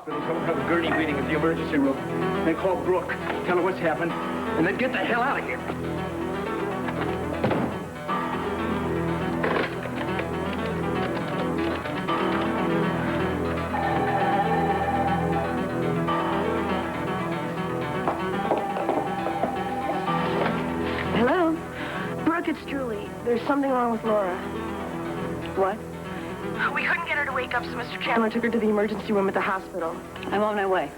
hospital. Tell them to have a gurney waiting at the emergency room. Then call Brooke. Tell her what's happened. And then get the hell out of here. Hello? Brooke, it's Julie. There's something wrong with Laura. What? We couldn't get her to wake up, so Mr. Chandler took her to the emergency room at the hospital. I'm on my way.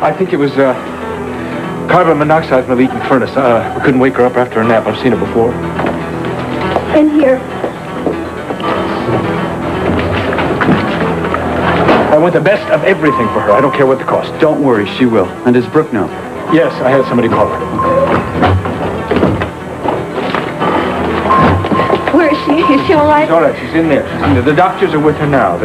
I think it was, carbon monoxide from the leaking furnace. We couldn't wake her up after a nap. I've seen her before. In here. I want the best of everything for her. I don't care what the cost. Don't worry, she will. And does Brooke know? Yes, I had somebody call her. Where is she? Is she all right? She's all right. She's in there. The doctors are with her now.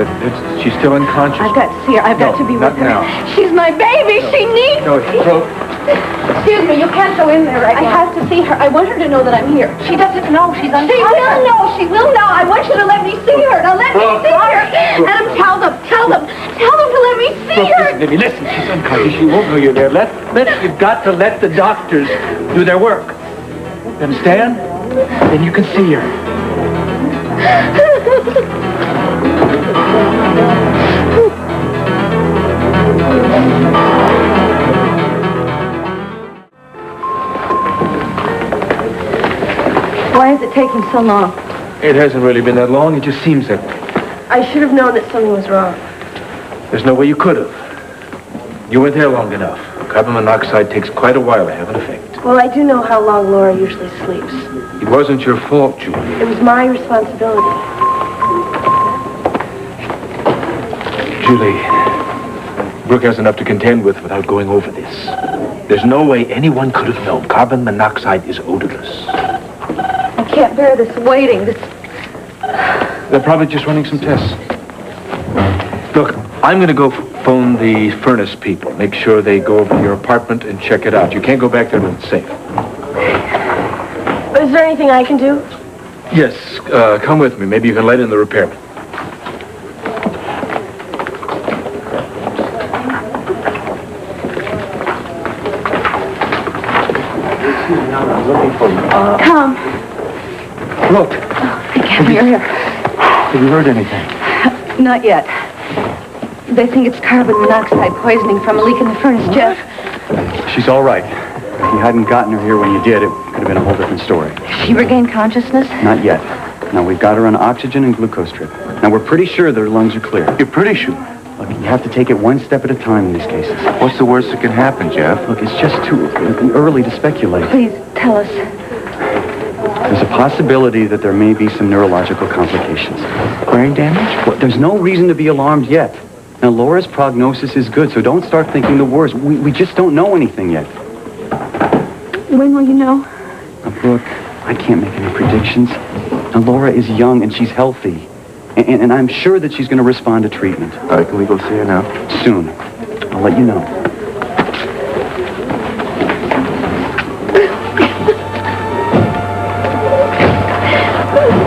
She's still unconscious. I've got to see her. I've got to be with her. Not now. She's my baby. No. She needs No, me. Brooke. Excuse me. You can't go in there right now. I have to see her. I want her to know that I'm here. She doesn't know. She's unconscious. She will know. She will know. I want you to let me see her. Now let me see her. Adam, tell them. Tell them to let me see her. Listen, Debbie, listen. She's unconscious. She won't know you're there. You've got to let the doctors do their work. You understand? Then you can see her. Why is it taking so long? It hasn't really been that long. It just seems that I should have known that something was wrong. there's no way you could have. You weren't there long enough. Carbon monoxide takes quite a while to have an effect. Well, I do know how long Laura usually sleeps. It wasn't your fault, Julie. It was my responsibility. Julie, Brooke has enough to contend with without going over this. There's no way anyone could have known carbon monoxide is odorless. I can't bear this waiting, They're probably just running some tests. Look, I'm going to go phone the furnace people. Make sure they go over to your apartment and check it out. You can't go back there till it's safe. Is there anything I can do? Yes, come with me. Maybe you can let in the repairman. I'm looking for you. Come. Look. I can't hear her. Have you heard anything? Not yet. They think it's carbon monoxide poisoning from a leak in the furnace, Jeff. She's all right. If you hadn't gotten her here when you did, it could have been a whole different story. She regained consciousness? Not yet. Now, we've got her on oxygen and glucose drip. Now, we're pretty sure that her lungs are clear. You're pretty sure. Look, you have to take it one step at a time in these cases. What's the worst that can happen, Jeff? Look, it's just too early to speculate. Please, tell us. There's a possibility that there may be some neurological complications. Brain damage? Well, there's no reason to be alarmed yet. Now, Laura's prognosis is good, so don't start thinking the worst. We just don't know anything yet. When will you know? Now, Brooke, I can't make any predictions. Now, Laura is young and she's healthy. And I'm sure that she's going to respond to treatment. All right, can we go see her now? Soon. I'll let you know.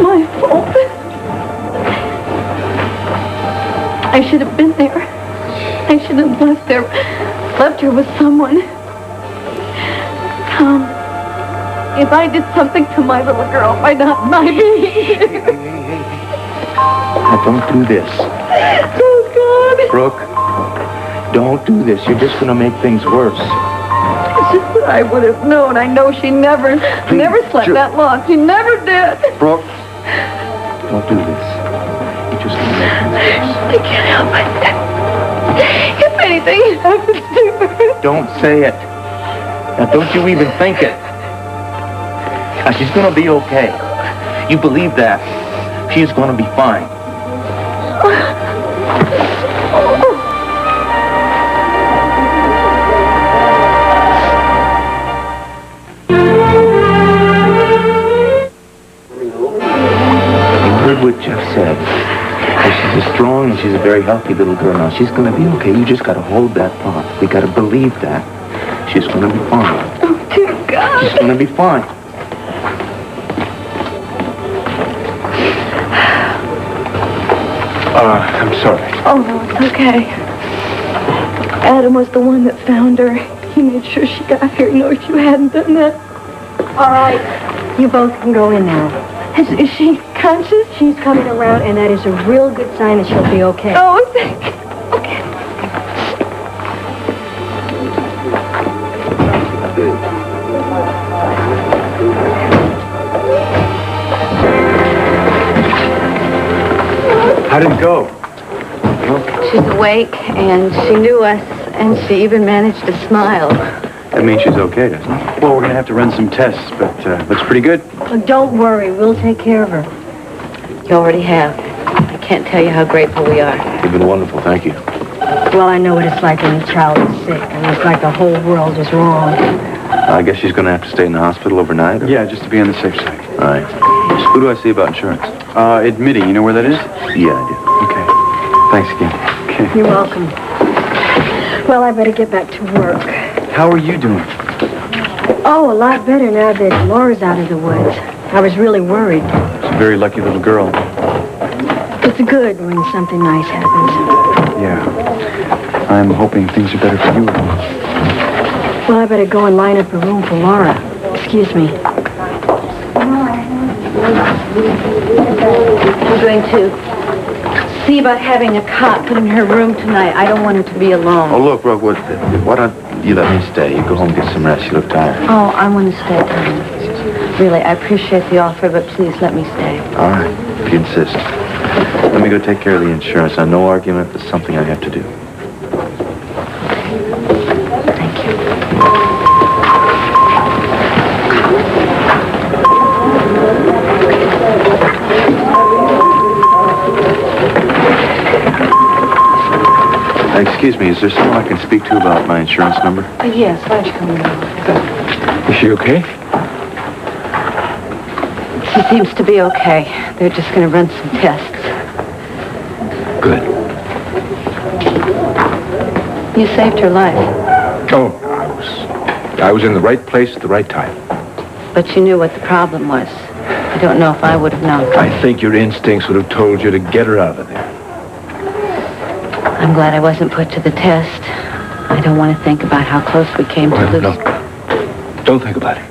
My fault. I should have been there. I should have left her with someone. Tom, if I did something to my little girl by not my being there. Now, don't do this. Oh, God. Brooke, don't do this. You're just going to make things worse. It's just that I would have known. I know she never slept that long. She never did. Brooke, don't do this. You're just going to make things worse. I can't help it. If anything happens to her. Don't say it. Now, don't you even think it. Now, she's going to be okay. You believe that. She's going to be fine. You heard what Jeff said. She's a strong and she's a very healthy little girl now. She's going to be okay. You just got to hold that thought. We got to believe that. She's going to be fine. Oh, dear God. She's going to be fine. I'm sorry. Oh, no, it's okay. Adam was the one that found her. He made sure she got here. No, you hadn't done that. All right. You both can go in now. Is she conscious? She's coming around, and that is a real good sign that she'll be okay. Oh, thank you. Okay. How did it go? She's awake, and she knew us, and she even managed to smile. That means she's okay, doesn't it? Well, we're going to have to run some tests, but looks pretty good. Well, don't worry. We'll take care of her. You already have. I can't tell you how grateful we are. You've been wonderful, thank you. Well, I know what it's like when a child is sick, and it's like the whole world is wrong. I guess she's going to have to stay in the hospital overnight? Or? Yeah, just to be on the safe side. All right. Who do I see about insurance? Admitting, you know where that is? Yeah, I do. Okay. Thanks again. Okay. You're welcome. Well, I better get back to work. How are you doing? Oh, a lot better now that Laura's out of the woods. I was really worried. She's a very lucky little girl. It's good when something nice happens. Yeah. I'm hoping things are better for you. Well, I better go and line up a room for Laura. Excuse me. I'm going to see about having a cot put in her room tonight. I don't want her to be alone. Oh, look, Brooke, why don't you let me stay? You go home and get some rest. You look tired. Oh, I want to stay, Tom. Really, I appreciate the offer, but please let me stay. All right, if you insist. Let me go take care of the insurance. No argument, but something I have to do. Thank you. Excuse me, is there someone I can speak to about my insurance number? Yes, why don't you come in? Is she okay? She seems to be okay. They're just going to run some tests. Good. You saved her life, Oh, I was in the right place at the right time. but you knew what the problem was. I don't know if I would have known. I think your instincts would have told you to get her out of there. I'm glad I wasn't put to the test. I don't want to think about how close we came to Well, lose. no. Don't think about it.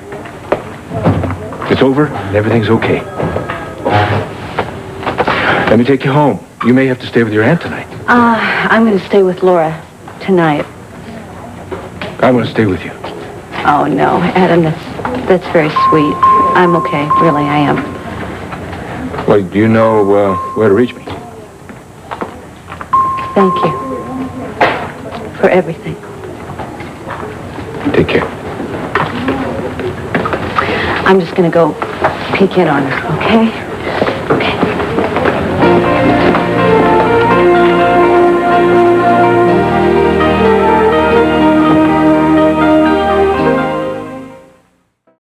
It's over and everything's okay. Let me take you home. You may have to stay with your aunt tonight. I'm going to stay with Laura tonight. I want to stay with you. Oh, no, Adam, that's very sweet. I'm okay, really, I am. Well, do you know where to reach me? Thank you for everything. Take care. I'm just going to go peek in on her, okay?